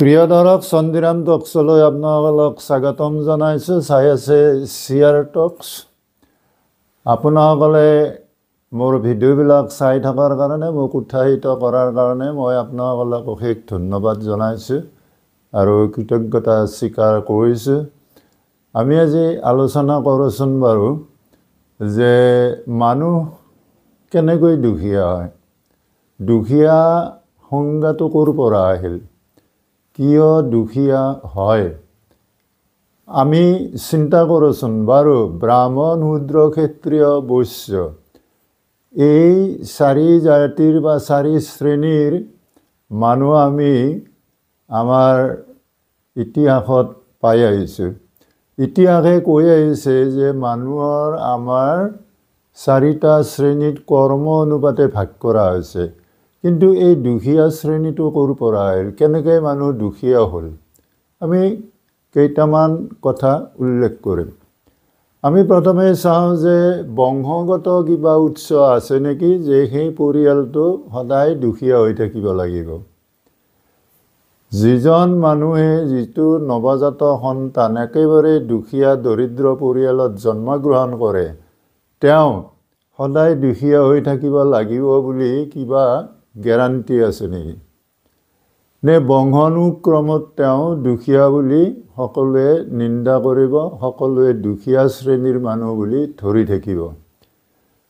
প্ৰিয় দৰ্শক চন্দিৰাম টক্সলৈ আপোনালোকক স্বাগতম জনাইছোঁ। চাই আছে চিয়াৰ টক্স। আপোনাসকলে মোৰ ভিডিঅ'বিলাক চাই থকাৰ কাৰণে, মোক উৎসাহিত কৰাৰ কাৰণে মই আপোনালোকক অশেষ ধন্যবাদ জনাইছোঁ আৰু কৃতজ্ঞতা স্বীকাৰ কৰিছোঁ। আমি আজি আলোচনা কৰোঁচোন বাৰু যে মানুহ কেনেকৈ দুখীয়া হয়। দুখীয়া সংজ্ঞাটো ক'ৰ পৰা আহিল, কিয় দুখীয়া হয়, আমি চিন্তা কৰোঁচোন বাৰু। ব্ৰাহ্মণ, শূদ্ৰ, ক্ষত্ৰিয়, বৈশ্য এই চাৰি জাতিৰ বা চাৰি শ্ৰেণীৰ মানুহ আমি আমাৰ ইতিহাসত পাই আহিছোঁ। ইতিহাসে কৈ আহিছে যে মানুহৰ আমাৰ চাৰিটা শ্ৰেণীত কৰ্ম অনুপাতে ভাগ কৰা হৈছে। কিন্তু এই দুখীয়া শ্ৰেণীটো ক'ৰ পৰা আহিল, কেনেকৈ মানুহ দুখীয়া হ'ল, আমি কেইটামান কথা উল্লেখ কৰিম। আমি প্ৰথমে চাওঁ যে বংশগত কিবা উৎস আছে নেকি যে সেই পৰিয়ালটো সদায় দুখীয়া হৈ থাকিব লাগিব। যিজন মানুহে যিটো নৱজাত সন্তান একেবাৰে দুখীয়া দৰিদ্ৰ পৰিয়ালত জন্মগ্ৰহণ কৰে, তেওঁ সদায় দুখীয়া হৈ থাকিব লাগিব বুলি কিবা গেৰাণ্টি আছে নেকি? নে বংশানুক্ৰমত তেওঁ দুখীয়া বুলি সকলোৱে নিন্দা কৰিব, সকলোৱে দুখীয়া শ্ৰেণীৰ মানুহ বুলি ধৰি থাকিব?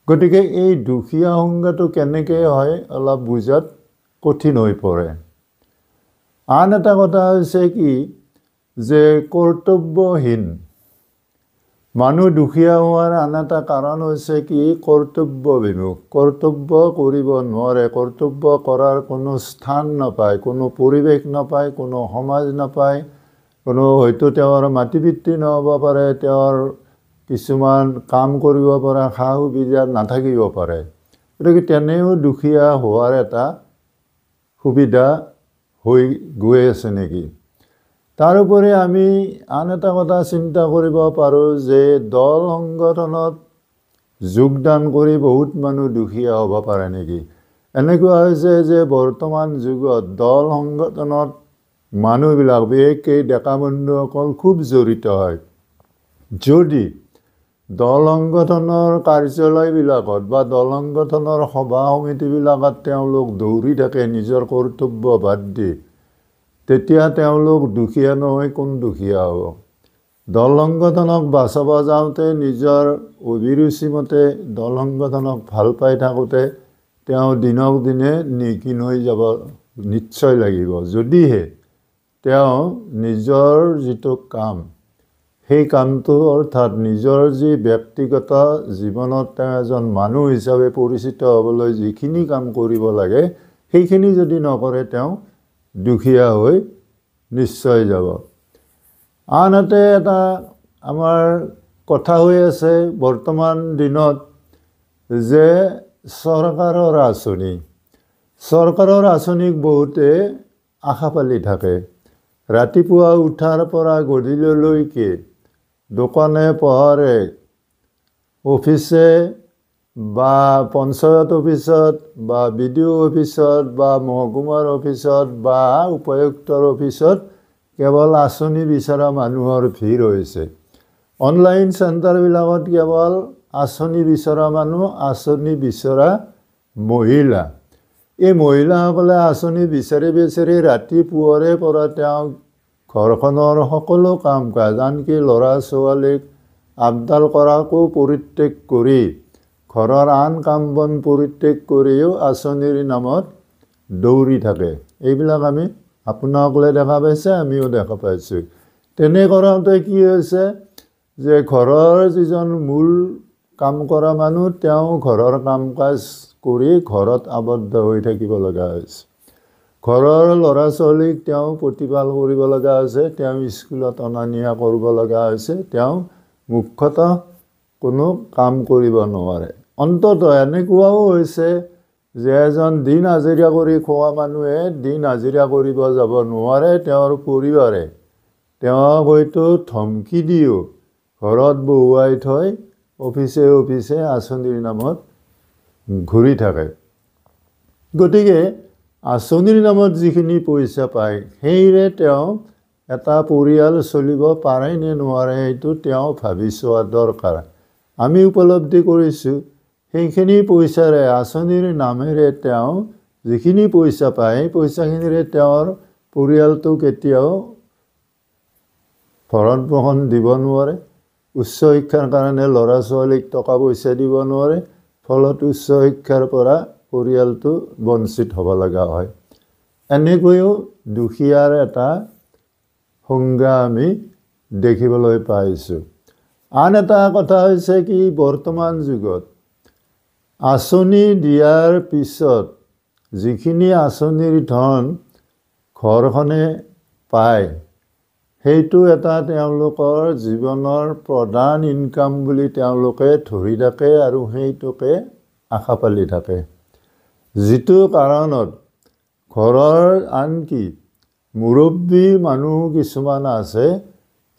গতিকে এই দুখীয়া সংজ্ঞাটো কেনেকৈ হয় অলপ বুজাত কঠিন হৈ পৰে। আন এটা কথা হৈছে কি যে কৰ্তব্যহীন মানুহ দুখীয়া হোৱাৰ আন এটা কাৰণ হৈছে কি কৰ্তব্যবিমুখ। কৰ্তব্য কৰিব নোৱাৰে, কৰ্তব্য কৰাৰ কোনো স্থান নাপায়, কোনো পৰিৱেশ নাপায়, কোনো সমাজ নাপায়, কোনো হয়তো তেওঁৰ মাতৃপিতৃ নহ'ব পাৰে, তেওঁৰ কিছুমান কাম কৰিব পৰা সা সুবিধা নাথাকিব পাৰে। গতিকে তেনেও দুখীয়া হোৱাৰ এটা সুবিধা হৈ গৈ আছে নেকি? তাৰোপৰি আমি আন এটা কথা চিন্তা কৰিব পাৰোঁ যে দল সংগঠনত যোগদান কৰি বহুত মানুহ দুখীয়া হ'ব পাৰে নেকি? এনেকুৱা হৈছে যে বৰ্তমান যুগত দল সংগঠনত মানুহবিলাক বিশেষকৈ ডেকা বন্ধুসকল খুব জড়িত হয়। যদি দল সংগঠনৰ কাৰ্যালয়বিলাকত বা দল সংগঠনৰ সভা সমিতিবিলাকত তেওঁলোক দৌৰি থাকে নিজৰ কৰ্তব্য বাদ দি, তেতিয়া তেওঁলোক দুখীয়া নহয় কোন দুখীয়া হ'ব? দল সংগঠনক বাচাব যাওঁতে নিজৰ অভিৰুচিমতে দল সংগঠনক ভাল পাই থাকোঁতে তেওঁ দিনক দিনে নিকিন হৈ যাব নিশ্চয় লাগিব, যদিহে তেওঁ নিজৰ যিটো কাম সেই কামটো অৰ্থাৎ নিজৰ যি ব্যক্তিগত জীৱনত তেওঁ এজন মানুহ হিচাপে পৰিচিত হ'বলৈ যিখিনি কাম কৰিব লাগে সেইখিনি যদি নকৰে তেওঁ দুখীয়া হৈ নিশ্চয় যাব। আনহাতে এটা আমাৰ কথা হৈ আছে বৰ্তমান দিনত যে চৰকাৰৰ আঁচনিক বহুতে আশা পালি থাকে। ৰাতিপুৱা উঠাৰ পৰা গধূলিলৈকে দোকানে পোহাৰে অফিচে বা পঞ্চায়ত অফিচত বা BDO অফিচত বা মহকুমাৰ অফিচত বা উপায়ুক্তৰ অফিচত কেৱল আঁচনি বিচৰা মানুহৰ ভিৰ হৈছে। অনলাইন চেণ্টাৰবিলাকত কেৱল আঁচনি বিচৰা মানুহ, আঁচনি বিচৰা মহিলা। এই মহিলাসকলে আঁচনি বিচাৰি বিচাৰি ৰাতিপুৱাৰে পৰা তেওঁ ঘৰখনৰ সকলো কাম কাজ, আনকি ল'ৰা ছোৱালীক আপডাল কৰাকো পৰিত্যাগ কৰি, ঘৰৰ আন কাম বন পৰিত্যাগ কৰিও আঁচনিৰ নামত দৌৰি থাকে। এইবিলাক আমি আপোনালোকে দেখা পাইছে, আমিও দেখা পাইছোঁ। তেনে কৰাওঁতে কি হৈছে যে ঘৰৰ যিজন মূল কাম কৰা মানুহ তেওঁ ঘৰৰ কাম কাজ কৰি ঘৰত আবদ্ধ হৈ থাকিব লগা হৈছে। ঘৰৰ ল'ৰা ছোৱালীক তেওঁ প্ৰতিপাল কৰিব লগা হৈছে, তেওঁ স্কুলত অনা নিয়া কৰিব লগা হৈছে, তেওঁ মুখ্যতঃ কোনো কাম কৰিব নোৱাৰে। অন্ততঃ এনেকুৱাও হৈছে যে এজন দিন হাজিৰা কৰি খোৱা মানুহে দিন হাজিৰা কৰিব যাব নোৱাৰে, তেওঁৰ পৰিবাৰে তেওঁক হয়তো ধমকি দিও ঘৰত বহুৱাই থৈ অফিচে অফিচে আঁচনিৰ নামত ঘূৰি থাকে। গতিকে আঁচনিৰ নামত যিখিনি পইচা পায় সেইৰে তেওঁ এটা পৰিয়াল চলিব পাৰে নে নোৱাৰে এইটো তেওঁ ভাবি চোৱা দৰকাৰ। আমি উপলব্ধি কৰিছোঁ সেইখিনি পইচাৰে আঁচনিৰ নামেৰে তেওঁ যিখিনি পইচা পায় সেই পইচাখিনিৰে তেওঁৰ পৰিয়ালটো কেতিয়াও ভৰণ পোষণ দিব নোৱাৰে। উচ্চ শিক্ষাৰ কাৰণে ল'ৰা ছোৱালীক টকা পইচা দিব নোৱাৰে, ফলত উচ্চ শিক্ষাৰ পৰা পৰিয়ালটো বঞ্চিত হ'ব লগা হয়। এনেকৈও দুখীয়াৰ এটা সংজ্ঞা আমি দেখিবলৈ পাইছোঁ। আন এটা কথা হৈছে কি, বৰ্তমান যুগত আঁচনি দিয়াৰ পিছত যিখিনি আঁচনিৰ ধন ঘৰখনে পায় সেইটো এটা তেওঁলোকৰ জীৱনৰ প্ৰধান ইনকাম বুলি তেওঁলোকে ধৰি থাকে আৰু সেইটোকে আশা পালি থাকে। যিটো কাৰণত ঘৰৰ আনকি মুৰব্বী মানুহ কিছুমান আছে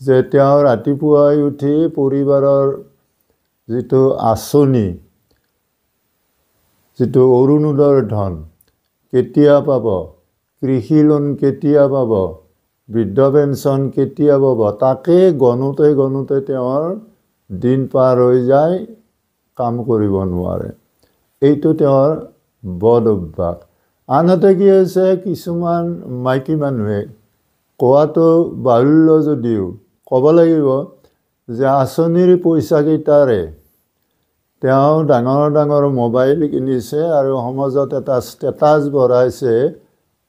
যে তেওঁ ৰাতিপুৱাই উঠি পৰিবাৰৰ যিটো আঁচনি, যিটো অৰুণোদয়ৰ ধন কেতিয়া পাব, কৃষি লোন কেতিয়া পাব, বৃদ্ধ পেঞ্চন কেতিয়া পাব, তাকে গণোতে তেওঁৰ দিন পাৰ হৈ যায়, কাম কৰিব নোৱাৰে। এইটো তেওঁৰ বদ অভ্যাস। আনহাতে কি হৈছে, কিছুমান মাইকী মানুহে কোৱাটো বাহুল্য যদিও ক'ব লাগিব যে আঁচনিৰ পইচাকেইটাৰে তেওঁ ডাঙৰ ডাঙৰ মোবাইল কিনিছে আৰু সমাজত এটা ষ্টেটাছ বঢ়াইছে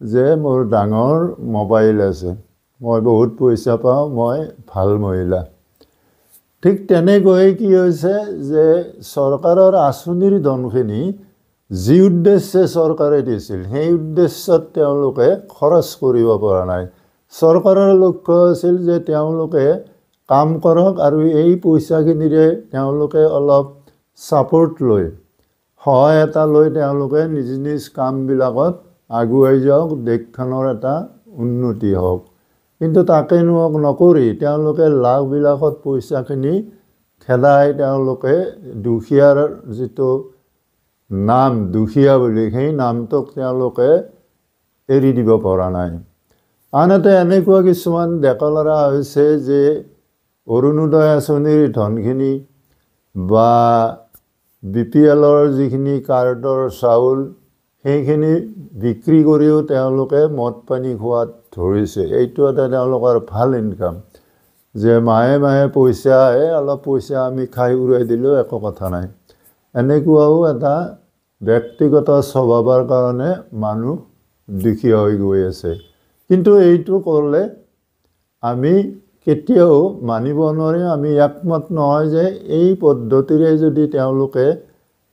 যে মোৰ ডাঙৰ মোবাইল আছে, মই বহুত পইচা পাওঁ, মই ভাল মহিলা। ঠিক তেনেকৈ কি হৈছে যে চৰকাৰৰ আঁচনিৰ ধনখিনি যি উদ্দেশ্যে চৰকাৰে দিছিল সেই উদ্দেশ্যত তেওঁলোকে খৰচ কৰিব পৰা নাই। চৰকাৰৰ লক্ষ্য আছিল যে তেওঁলোকে কাম কৰক আৰু এই পইচাখিনিৰে তেওঁলোকে অলপ ছাপোৰ্ট লৈ, সহায় এটা লৈ তেওঁলোকে নিজ নিজ কামবিলাকত আগুৱাই যাওক, দেশখনৰ এটা উন্নতি হওক। কিন্তু তাকে নকৰি তেওঁলোকে লাখবিলাকত পইচাখিনি খেদাই তেওঁলোকে দুখীয়াৰ যিটো নাম দুখীয়া বুলি সেই নামটোক তেওঁলোকে এৰি দিব পৰা নাই। আনহাতে এনেকুৱা কিছুমান ডেকা ল'ৰা হৈছে যে অৰুণোদয় আঁচনিৰ ধনখিনি বা BPLৰ যিখিনি কাৰ্ডৰ চাউল সেইখিনি বিক্ৰী কৰিও তেওঁলোকে মদ পানী খোৱাত ধৰিছে। এইটো এটা তেওঁলোকৰ ভাল ইনকাম যে মাহে মাহে পইচা আহে, অলপ পইচা আমি খাই উৰাই দিলেও একো কথা নাই। এনেকুৱাও এটা ব্যক্তিগত স্বভাৱৰ কাৰণে মানুহ দুখীয়া হৈ গৈ আছে। কিন্তু এইটো কৰিলে আমি কেতিয়াও মানিব নোৱাৰিম, আমি একমত নহয় যে এই পদ্ধতিৰে যদি তেওঁলোকে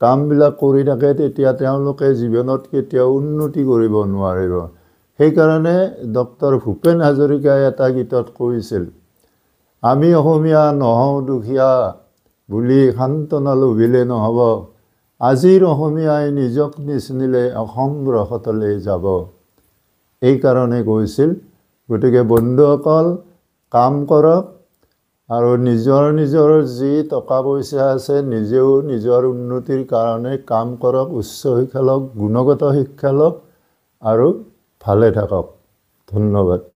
কামবিলাক কৰি থাকে তেতিয়া তেওঁলোকে জীৱনত কেতিয়াও উন্নতি কৰিব নোৱাৰিব। সেইকাৰণে ডক্টৰ ভূপেন হাজৰিকাই এটা গীতত কৈছিল, আমি অসমীয়া নহওঁ দুখীয়া বুলি সান্তনা লভিলে নহ'ব, আজিৰ অসমীয়াই নিজক নিচিনিলে অসম ৰসতলৈ যাব। এইকাৰণে কৈছিল। গতিকে বন্ধুসকল, কাম কৰক আৰু নিজৰ যি টকা পইচা আছে নিজেও নিজৰ উন্নতিৰ কাৰণে কাম কৰক, উচ্চ শিক্ষা লওক, গুণগত শিক্ষা লওক আৰু ভালে থাকক। ধন্যবাদ।